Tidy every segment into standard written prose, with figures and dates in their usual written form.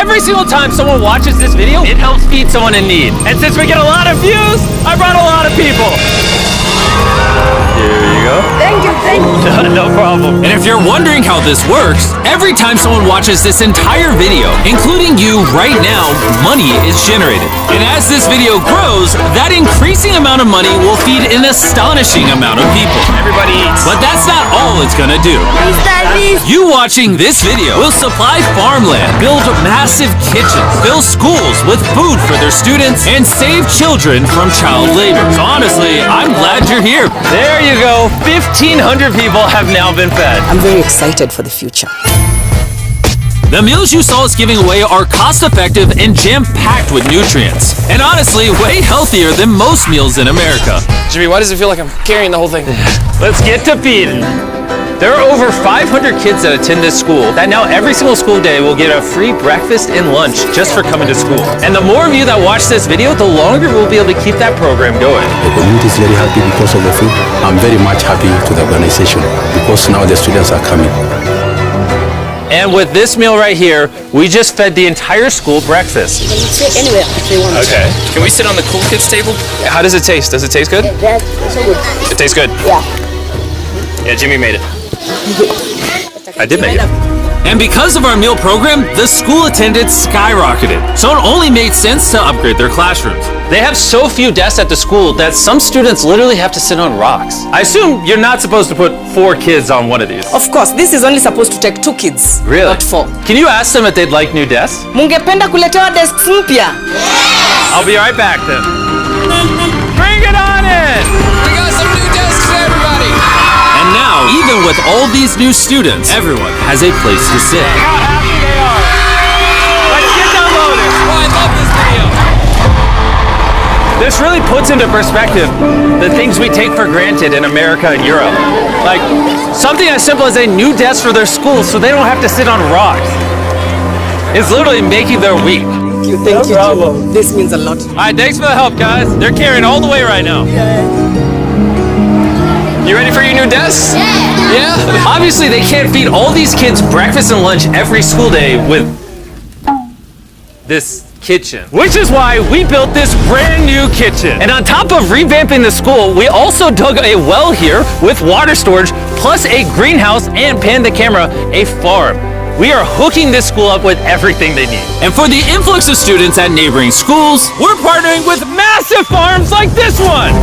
every single time someone watches this video, it helps feed someone in need. And since we get a lot of views, I brought a lot of people. Here you go. Thank you, thank you. No problem. And if you're wondering how this works, every time someone watches this entire video, including you right now, money is generated. And as this video grows, that increasing amount of money will feed an astonishing amount of people. Everybody eats. But that's not all it's gonna do. You watching this video will supply farmland, build massive kitchens, fill schools with food for their students, and save children from child labor. So honestly, I'm glad you're here. There you go. 1,500 people have now been fed. I'm very excited for the future. The meals you saw us giving away are cost-effective and jam-packed with nutrients. And honestly, way healthier than most meals in America. Jimmy, why does it feel like I'm carrying the whole thing? Let's get to feeding. There are over 500 kids that attend this school that now every single school day will get a free breakfast and lunch just for coming to school. And the more of you that watch this video, the longer we'll be able to keep that program going. The community is very happy because of the food. I'm very much happy to the organization because now the students are coming. And with this meal right here, we just fed the entire school breakfast. You can sit anywhere if they want. Okay. Can we sit on the cool kids table? How does it taste? Does it taste good? That's so good. It tastes good. Yeah. Yeah, Jimmy made it. I did make it. And because of our meal program, the school attendance skyrocketed. So it only made sense to upgrade their classrooms. They have so few desks at the school that some students literally have to sit on rocks. I assume you're not supposed to put 4 kids on one of these. Of course, this is only supposed to take 2 kids. Really? Not 4. Can you ask them if they'd like new desks? Mungependa kuletewa desks mpya? I'll be right back then. Bring it on in! We got some new desks for everybody! And now, even with all these new students, everyone has a place to sit. How happy they are! Let's get downloaded! Oh, I love this video! This really puts into perspective the things we take for granted in America and Europe. Like, something as simple as a new desk for their school so they don't have to sit on rocks. It's literally making their week. Thank you, Jimmy. This means a lot. All right, thanks for the help, guys. They're carrying all the way right now. You ready for your new desks? Yeah? Obviously, they can't feed all these kids breakfast and lunch every school day with this kitchen. Which is why we built this brand new kitchen. And on top of revamping the school, we also dug a well here with water storage, plus a greenhouse and, pan the camera, a farm. We are hooking this school up with everything they need. And for the influx of students at neighboring schools, we're partnering with massive farms like this one.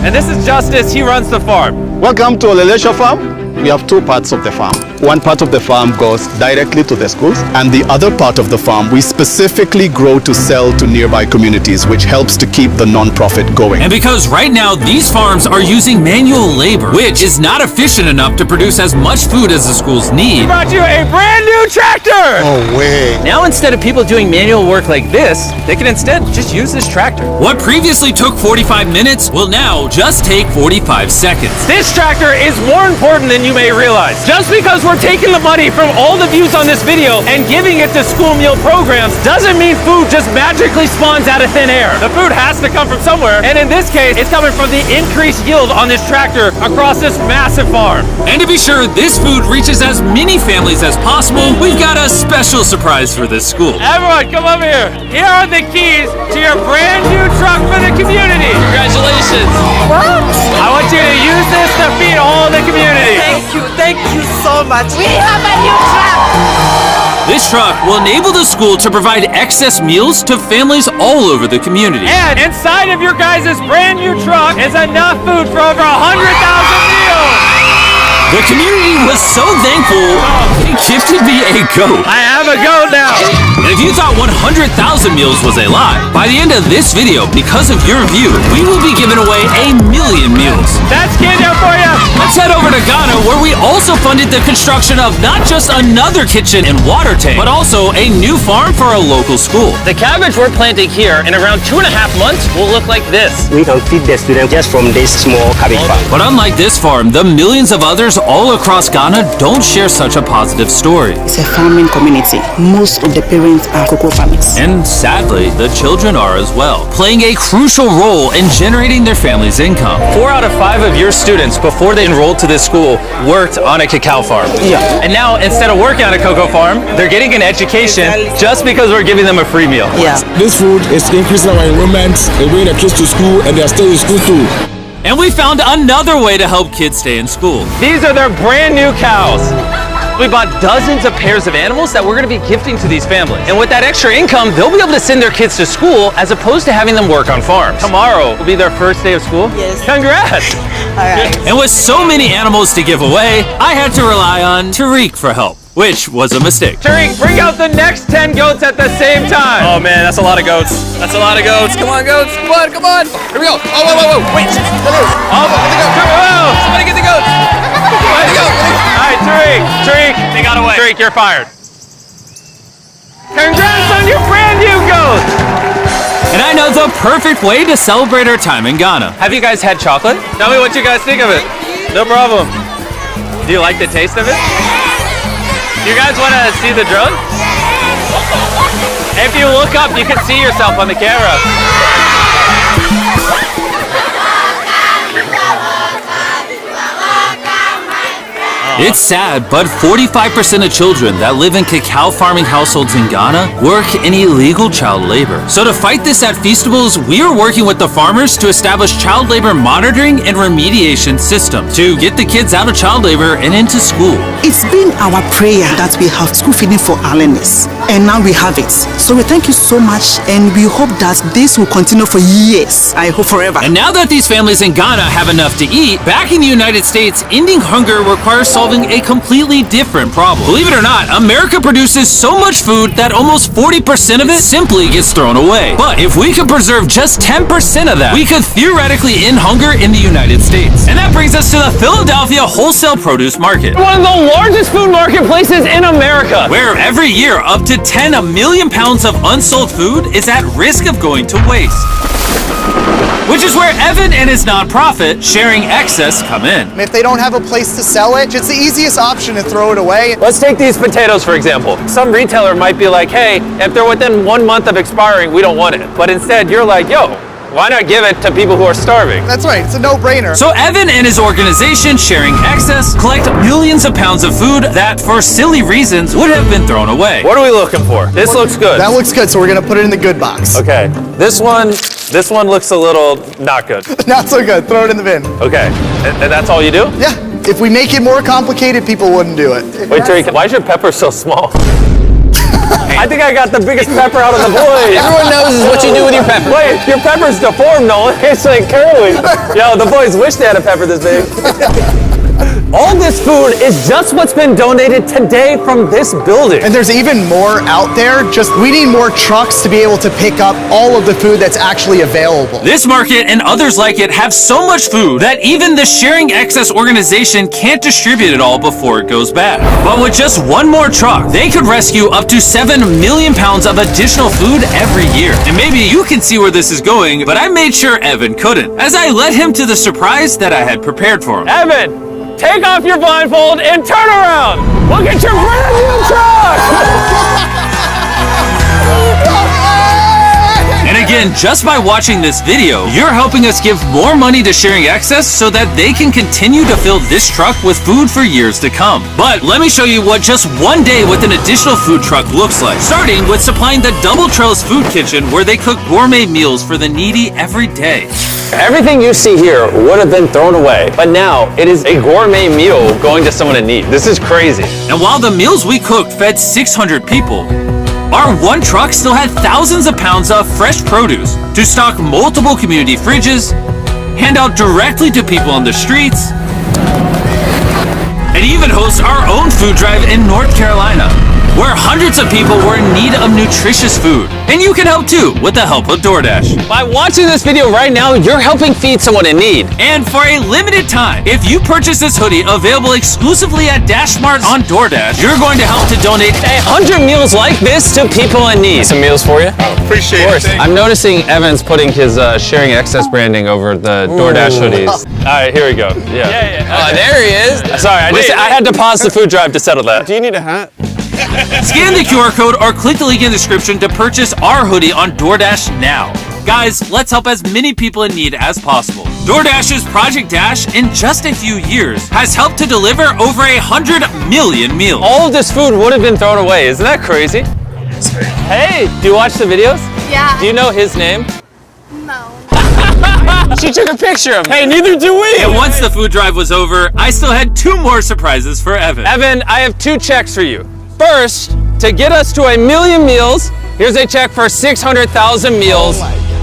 And this is Justice, he runs the farm. Welcome to Olelesho Farm. We have 2 parts of the farm. One part of the farm goes directly to the schools, and the other part of the farm we specifically grow to sell to nearby communities, which helps to keep the non-profit going. And because right now these farms are using manual labor, which is not efficient enough to produce as much food as the schools need, we brought you a brand new tractor! Oh, way. Now instead of people doing manual work like this, they can instead just use this tractor. What previously took 45 minutes will now just take 45 seconds. This tractor is more important than you may realize. Just because we're taking the money from all the views on this video and giving it to school meal programs doesn't mean food just magically spawns out of thin air. The food has to come from somewhere, and in this case, it's coming from the increased yield on this tractor across this massive farm. And to be sure this food reaches as many families as possible, we've got a special surprise for this school. Everyone, come over here. Here are the keys to your brand new truck for the community. Congratulations! I want you to use this to feed all the community. Thank you so much. We have a new truck. This truck will enable the school to provide excess meals to families all over the community. And inside of your guys' brand new truck is enough food for over 100,000 meals. The community was so thankful, they gifted me a goat. I have a goat now. And if you thought 100,000 meals was a lie, by the end of this video, because of your view, we will be giving away 1,000,000 meals. That's Kenya for you. Let's head over to Ghana, where we also funded the construction of not just another kitchen and water tank, but also a new farm for a local school. The cabbage we're planting here in around 2.5 months will look like this. We can feed the students just from this small cabbage farm. But unlike this farm, the millions of others all across Ghana don't share such a positive story. It's a farming community. Most of the parents parents are cocoa farmers. And sadly, the children are as well, playing a crucial role in generating their family's income. 4 out of 5 of your students, before they enrolled to this school, worked on a cacao farm. Yeah. And now, instead of working on a cocoa farm, they're getting an education just because we're giving them a free meal. Yeah. This food is increasing our enrollment, they bring the kids to school, and they're still in school too. And we found another way to help kids stay in school. These are their brand new cows. We bought dozens of pairs of animals that we're going to be gifting to these families. And with that extra income, they'll be able to send their kids to school as opposed to having them work on farms. Tomorrow will be their first day of school. Yes. Congrats! All right. And with so many animals to give away, I had to rely on Tariq for help, which was a mistake. Tariq, bring out the next 10 goats at the same time. Oh man, that's a lot of goats. That's a lot of goats. Come on, goats. Come on, come on. Here we go. Oh, whoa. Wait. Somebody get the goats. All right, Tariq, They got away. Tariq, you're fired. Congrats on your brand new goat! And I know the perfect way to celebrate our time in Ghana. Have you guys had chocolate? Tell me what you guys think of it. No problem. Do you like the taste of it? You guys want to see the drone? If you look up, you can see yourself on the camera. It's sad, but 45% of children that live in cacao farming households in Ghana work in illegal child labor. So to fight this at Feastables, we are working with the farmers to establish child labor monitoring and remediation systems to get the kids out of child labor and into school. It's been our prayer that we have school feeding for our learners, and now we have it. So we thank you so much, and we hope that this will continue for years. I hope forever. And now that these families in Ghana have enough to eat, back in the United States, ending hunger requires solving a completely different problem. Believe it or not, America produces so much food that almost 40% of it simply gets thrown away. But if we could preserve just 10% of that, we could theoretically end hunger in the United States. And that brings us to the Philadelphia Wholesale Produce Market, one of the largest food marketplaces in America, where every year up to 10 million pounds of unsold food is at risk of going to waste. Which is where Evan and his nonprofit, Sharing Excess, come in. If they don't have a place to sell it, it's the easiest option to throw it away. Let's take these potatoes, for example. Some retailer might be like, hey, if they're within 1 month of expiring, we don't want it. But instead, you're like, yo, why not give it to people who are starving? That's right, it's a no-brainer. So Evan and his organization, Sharing Excess, collect millions of pounds of food that, for silly reasons, would have been thrown away. What are we looking for? This looks good. That looks good, so we're gonna put it in the good box. Okay, this one looks a little not good. Not so good, throw it in the bin. Okay, and that's all you do? Yeah, if we make it more complicated, people wouldn't do it. Wait, Tariq, why is your pepper so small? I think I got the biggest pepper out of the boys. Everyone knows this is what you do with your pepper. Wait, your pepper's deformed, Nolan. It's like curly. Yo, the boys wish they had a pepper this big. All this food is just what's been donated today from this building. And there's even more out there, just we need more trucks to be able to pick up all of the food that's actually available. This market and others like it have so much food that even the Sharing Excess organization can't distribute it all before it goes bad. But with just one more truck, they could rescue up to 7 million pounds of additional food every year. And maybe you can see where this is going, but I made sure Evan couldn't, as I led him to the surprise that I had prepared for him. Evan! Take off your blindfold and turn around! Look at your brand new truck! And again, just by watching this video, you're helping us give more money to Sharing Excess so that they can continue to fill this truck with food for years to come. But let me show you what just one day with an additional food truck looks like. Starting with supplying the Double Trails Food Kitchen, where they cook gourmet meals for the needy every day. Everything you see here would have been thrown away, but now it is a gourmet meal going to someone in need. This is crazy. And while the meals we cooked fed 600 people, our one truck still had thousands of pounds of fresh produce to stock multiple community fridges, hand out directly to people on the streets, and even host our own food drive in North Carolina, where hundreds of people were in need of nutritious food. And you can help too with the help of DoorDash. By watching this video right now, you're helping feed someone in need. And for a limited time, if you purchase this hoodie available exclusively at DashMart on DoorDash, you're going to help to donate 100 meals like this to people in need. Some meals for you. Appreciate it. I'm noticing Evan's putting his Sharing Excess branding over the DoorDash hoodies. All right, here we go. Yeah. Oh, there he is. Sorry, I had to pause the food drive to settle that. Do you need a hat? Scan the QR code or click the link in the description to purchase our hoodie on DoorDash now. Guys, let's help as many people in need as possible. DoorDash's Project Dash, in just a few years, has helped to deliver over 100 million meals. All of this food would have been thrown away. Isn't that crazy? Hey, do you watch the videos? Yeah. Do you know his name? No. She took a picture of him. Hey, neither do we. And once the food drive was over, I still had 2 more surprises for Evan. Evan, I have 2 checks for you. First, to get us to 1 million meals, here's a check for 600,000 meals.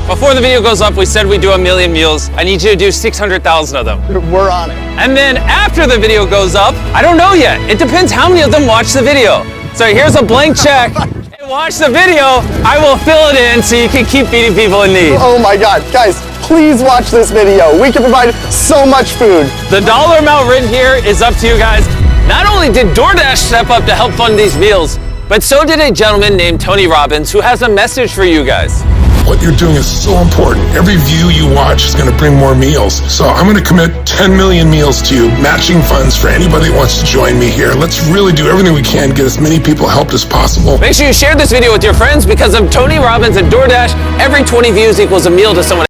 Before the video goes up, we said we'd do 1 million meals. I need you to do 600,000 of them. We're on it. And then after the video goes up, I don't know yet. It depends how many of them watch the video. So here's a blank check. Hey, watch the video. I will fill it in so you can keep feeding people in need. Oh my God, guys, please watch this video. We can provide so much food. The dollar amount written here is up to you guys. Not only did DoorDash step up to help fund these meals, but so did a gentleman named Tony Robbins who has a message for you guys. What you're doing is so important. Every view you watch is going to bring more meals. So I'm going to commit 10 million meals to you, matching funds for anybody that wants to join me here. Let's really do everything we can to get as many people helped as possible. Make sure you share this video with your friends because of Tony Robbins and DoorDash. Every 20 views equals a meal to someone.